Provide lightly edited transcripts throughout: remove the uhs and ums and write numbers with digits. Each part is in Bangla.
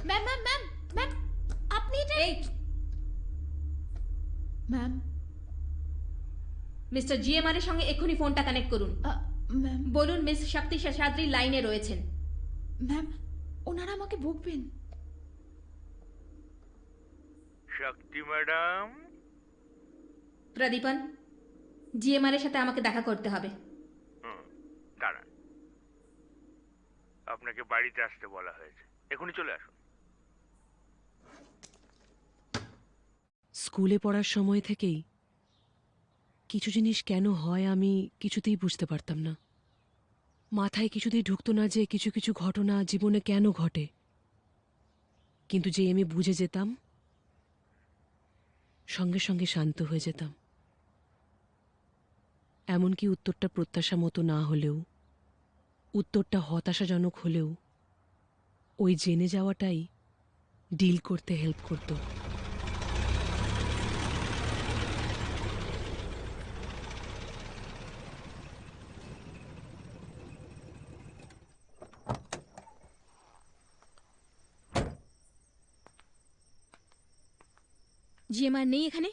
ম্যাম ম্যাম ম্যাম ম্যাম, আপনি এটা এই ম্যাম মিস্টার জিএমআর এর সঙ্গে এক্ষুনি ফোনটা কানেক্ট করুন। ম্যাম বলুন মিস শক্তি শেষাদ্রি লাইনে রয়েছেন। ম্যাম, ওনারা আমাকে বকবেন। শক্তি ম্যাডাম, প্রদীপন, জিএমআর এর সাথে আমাকে দেখা করতে হবে। দাঁড়ান, আপনাকে বাড়িতে আসতে বলা হয়েছে, এখনই চলে আসুন। স্কুলে পড়ার সময় থেকেই কিছু জিনিস কেন হয় আমি কিছুতেই বুঝতে পারতাম না। মাথায় কিছুতেই ঢুকতো না যে কিছু কিছু ঘটনা জীবনে কেন ঘটে। কিন্তু যে আমি বুঝে যেতাম, সঙ্গে সঙ্গে শান্ত হয়ে যেতাম। এমনকি উত্তরটা প্রত্যাশা মতো না হলেও, উত্তরটা হতাশাজনক হলেও, ওই জেনে যাওয়াটাই ডিল করতে হেল্প করতো। জিএমআর নেই এখানে?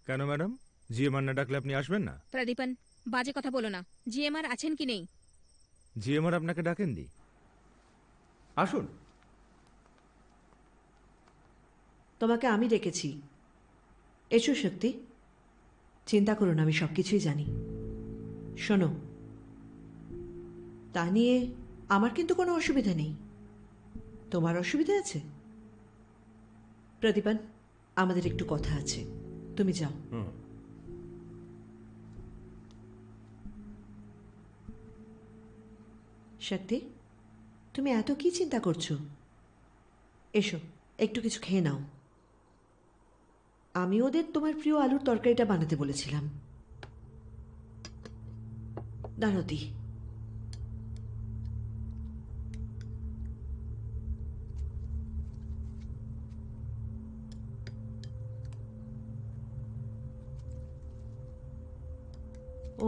কেন ম্যাডাম, জিএমআর না ডাকলে আপনি আসবেন না? প্রদীপন, বাজে কথা বলো না। জিএমআর আছেন কি নেই? জিএমআর আপনাকে ডাকেননি? আসুন। তোমাকে আমি ডেকেছি। এসো শক্তি, চিন্তা করো না, আমি সব কিছুই জানি। শোনো, তা নিয়ে আমার কিন্তু কোনো অসুবিধা নেই। তোমার অসুবিধা আছে? প্রদীপন, আমাদের একটু কথা আছে, তুমি যাও। শক্তি, তুমি এত কি চিন্তা করছো? এসো, একটু কিছু খেয়ে নাও। আমি ওদের তোমার প্রিয় আলুর তরকারিটা বানাতে বলেছিলাম। দানতি।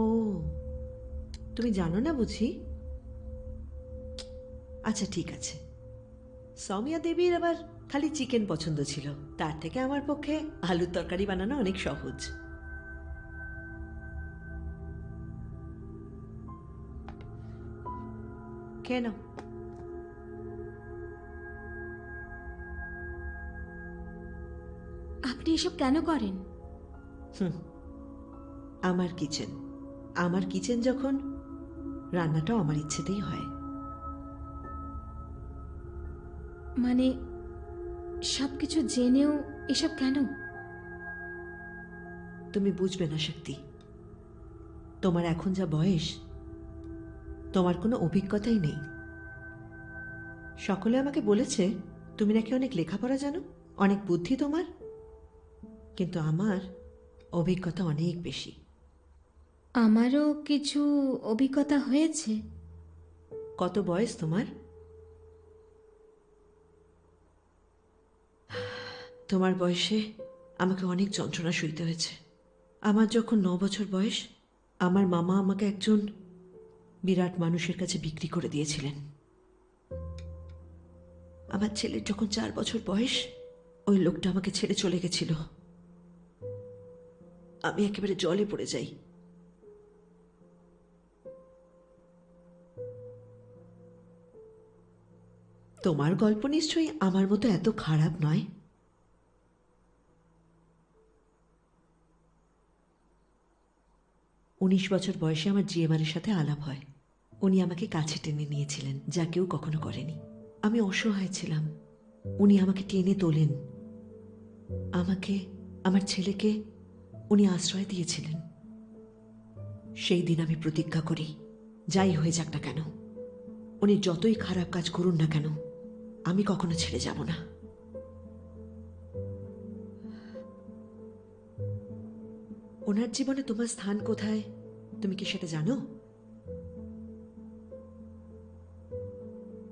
ও, তুমি জানো না বুঝি? আচ্ছা ঠিক আছে। সৌমিয়া দেবীর আবার খালি চিকেন পছন্দ ছিল, তার থেকে আমার পক্ষে আলুর তরকারি বানানো অনেক সহজ। খেয়ে নাও। আপনি এসব কেন করেন? আমার কিচেন, আমার কিচেন যখন, রান্নাটাও আমার ইচ্ছেতেই হয়। মানে সবকিছু জেনেও এসব কেন? তুমি বুঝবে না শক্তি, তোমার এখন যা বয়স, তোমার কোনো অভিজ্ঞতাই নেই। সকলে আমাকে বলেছে তুমি নাকি অনেক লেখাপড়া জানো, অনেক বুদ্ধি তোমার, কিন্তু আমার অভিজ্ঞতা অনেক বেশি। আমারও কিছু অভিজ্ঞতা হয়েছে। কত বয়স তোমার? তোমার বয়সে আমাকে অনেক যন্ত্রণা সইতে হয়েছে। আমার যখন 9 বছর বয়স, আমার মামা আমাকে একজন বিরাট মানুষের কাছে বিক্রি করে দিয়েছিলেন। আমার ছেলের যখন 4 বছর বয়স, ওই লোকটা আমাকে ছেড়ে চলে গেছিল। আমি একেবারে জলে পড়ে যাই। তোমার গল্প নিশ্চয়ই আমার মতো এত খারাপ নয়। 19 বছর বয়সে আমার জিএমআরের সাথে আলাপ হয়। উনি আমাকে কাছে টেনে নিয়েছিলেন, যা কেউ কখনো করেনি। আমি অসহায় ছিলাম, উনি আমাকে টেনে তোলেন। আমাকে, আমার ছেলেকে উনি আশ্রয় দিয়েছিলেন। সেই দিন আমি প্রতিজ্ঞা করি, যাই হয়ে যাক না কেন, উনি যতই খারাপ কাজ করুন না কেন, আমি কখনো ছেড়ে যাব না। ওনার জীবনে তোমার স্থান কোথায় তুমি কি সেটা জানো?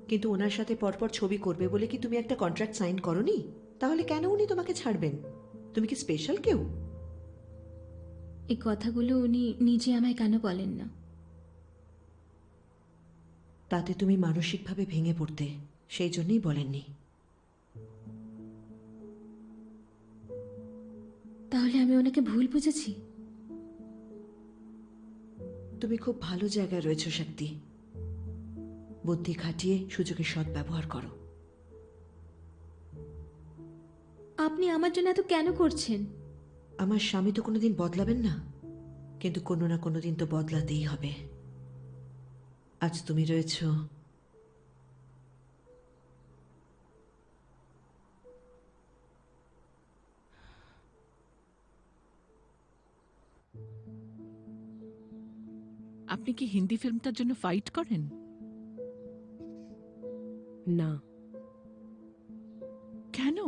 কিন্তু ওনার সাথে পরপর ছবি করবে বলে কি তুমি একটা কন্ট্রাক্ট সাইন করনি? তাহলে কেন উনি তোমাকে ছাড়বেন? তুমি কি স্পেশাল কেউ? এই কথাগুলো উনি নিজে আমায় কেন বলেন না? তাতে তুমি মানসিকভাবে ভেঙে পড়তে, সেই জন্যই বলেননি। তাহলে আমি ওনাকে ভুল বুঝেছি? তুমি খুব ভালো জায়গায় রয়েছো শক্তি। বুদ্ধি খাটিয়ে সুযোগের সৎ ব্যবহার করো। আপনি আমার জন্য এত কেন করছেন? আমার স্বামী তো কোনোদিন বদলাবেন না, কিন্তু কোনো না কোনো দিন তো বদলাতেই হবে। আজ তুমি রয়েছো, আপনি কি হিন্দি ফিল্মটার জন্য ফাইট করেন? না, কেন?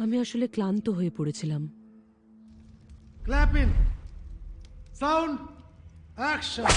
আমি আসলে ক্লান্ত হয়ে পড়েছিলাম। Clap in. Sound. Action.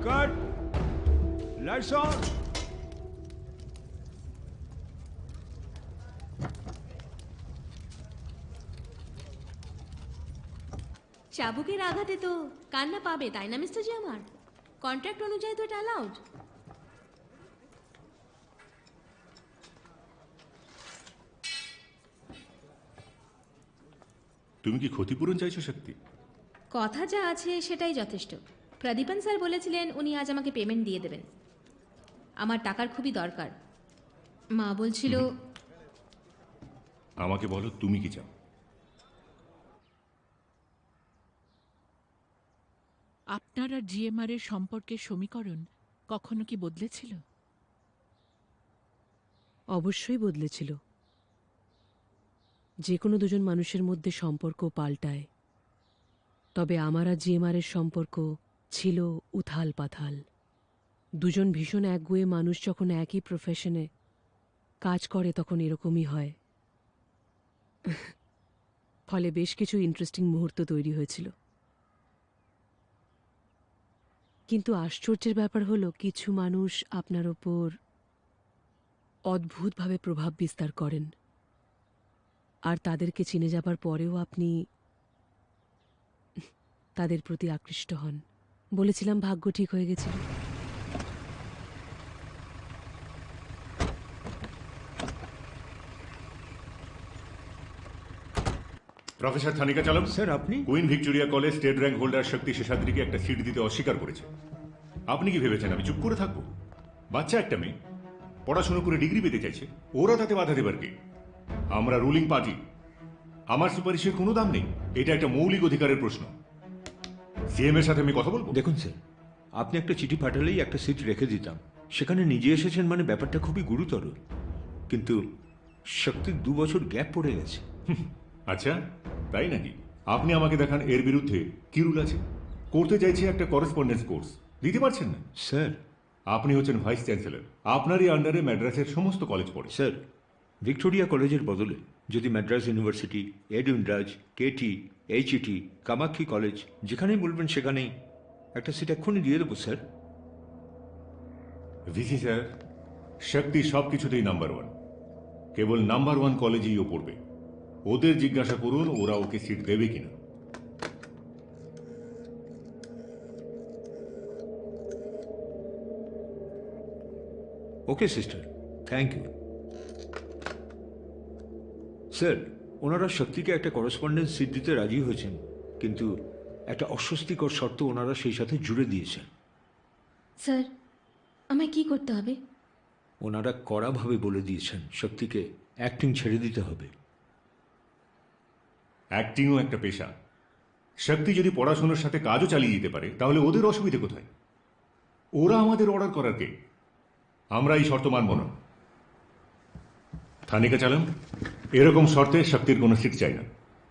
Cut, lights on. চাবুকের আঘাতে তো কান্না পাবে, তাই না মিস্টার জি? আমার কন্ট্রাক্ট অনুযায়ী তো এটা অ্যালাউড। তুমি কি ক্ষতিপূরণ চাইছো শক্তি? কথা যা আছে সেটাই যথেষ্ট। প্রদীপন স্যার বলেছিলেন উনি আজ আমাকে পেমেন্ট দিয়ে দেবেন। আমার টাকার খুবই দরকার। মা বলছিল। আমাকে বলো তুমি কি চাও? আপনার আর জিএমআর এর সম্পর্কের সমীকরণ কখনো কি বদলেছিল? অবশ্যই বদলেছিল। যে কোনো দুজন মানুষের মধ্যে সম্পর্ক পাল্টায়, তবে আমার আর জিএমআর-এর সম্পর্ক ছিল উথাল পাথাল। দুজন ভীষণ একগুঁয়ে মানুষ যখন একই প্রফেশনে কাজ করে তখন এরকমই হয়। ফলে বেশ কিছু ইন্টারেস্টিং মুহূর্ত তৈরি হয়েছিল। কিন্তু আশ্চর্যের ব্যাপার হলো কিছু মানুষ আপনার ওপর অদ্ভুতভাবে প্রভাব বিস্তার করেন, আর তাদেরকে চিনে যাবার পরেও আপনি তাদের প্রতি আকৃষ্ট হন। বলেছিলাম ভাগ্য ঠিক হয়ে গেছিল। প্রফেসর থানিকা চালম স্যার, আপনি? Queen Victoria College state rank holder Shakti শেষাদ্রিকে একটা সিট দিতে অস্বীকার করেছে। আপনি কি ভেবেছেন আমি চুপ করে থাকবো? বাচ্চা একটা মেয়ে পড়াশোনা করে ডিগ্রি পেতে চাইছে, ওরা তাতে বাধা দেবার কি? আমরা রুলিং পার্টি, আমার সুপারিশের কোনো দাম নেই। এটা একটা মৌলিক অধিকারের প্রশ্ন। সিএম এর সাথে আমি কথা বলবো। দেখুন স্যার, আপনি একটা চিঠি পাঠালেই একটা সিট রেখে দিতাম। সেখানে নিজে এসেছেন মানে ব্যাপারটা খুবই গুরুতর। কিন্তু শক্তির 2 বছর গ্যাপ পড়ে গেছে। আচ্ছা তাই নাকি? আপনি আমাকে দেখান এর বিরুদ্ধে কি রুল আছে। করতে চাইছে একটা করেসপন্ডেন্স কোর্স, দিতে পারছেন না। স্যার, আপনি হচ্ছেন ভাইস চ্যান্সেলর, আপনারই আন্ডারে ম্যাড্রাসের সমস্ত কলেজ পড়ে। স্যার, ভিক্টোরিয়া কলেজের বদলে যদি মাদ্রাজ ইউনিভার্সিটি, এডুইনরাজ, কেটি, এইচইটি, কামাক্ষী কলেজ, যেখানেই বলবেন সেখানেই একটা সিট এক্ষুনি দিয়ে দেবো স্যার। ভিসি স্যার, শক্তি সব কিছুতেই নাম্বার 1। কেবল নাম্বার 1 কলেজেই ও পড়বে। ওদের জিজ্ঞাসা করুন ওরা ওকে সিট দেবে কিনা। ওকে সিস্টার, থ্যাংক ইউ। স্যার, ওনারা শক্তিকে একটা করেসপন্ডেন্স সিট দিতে রাজি হয়েছেন, কিন্তু একটা অস্বস্তিকর শর্ত ওনারা সেই সাথে জুড়ে দিয়েছেন। স্যার, আমায় কি করতে হবে? ওনারা কড়াভাবে বলে দিয়েছেন শক্তিকে অ্যাক্টিং ছেড়ে দিতে হবে। অ্যাক্টিংও একটা পেশা। শক্তি যদি পড়াশোনার সাথে কাজও চালিয়ে যেতে পারে তাহলে ওদের অসুবিধে কোথায়? ওরা আমাদের অর্ডার করার কে? আমরা এই শর্ত মানব না। থানিকা চালাম, এরকম শর্তে শক্তির কোনো সিট চাই না।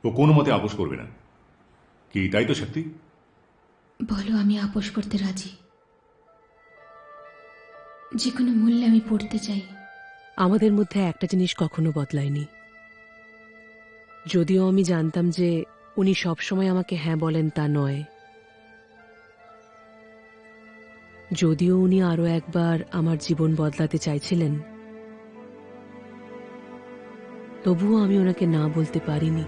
ও কোনো মতে আপোষ করবে না। কি তাই তো শক্তি? বলো, আমি আপোষ করতে রাজি। যে কোনো মূল্যে আমি পড়তে চাই। আমাদের মধ্যে একটা জিনিস কখনো বদলায়নি। যদিও আমি জানতাম যে উনি সবসময় আমাকে হ্যাঁ বলেন তা নয়, যদিও উনি আরো একবার আমার জীবন বদলাতে চাইছিলেন, তবুও আমি ওনাকে না বলতে পারিনি।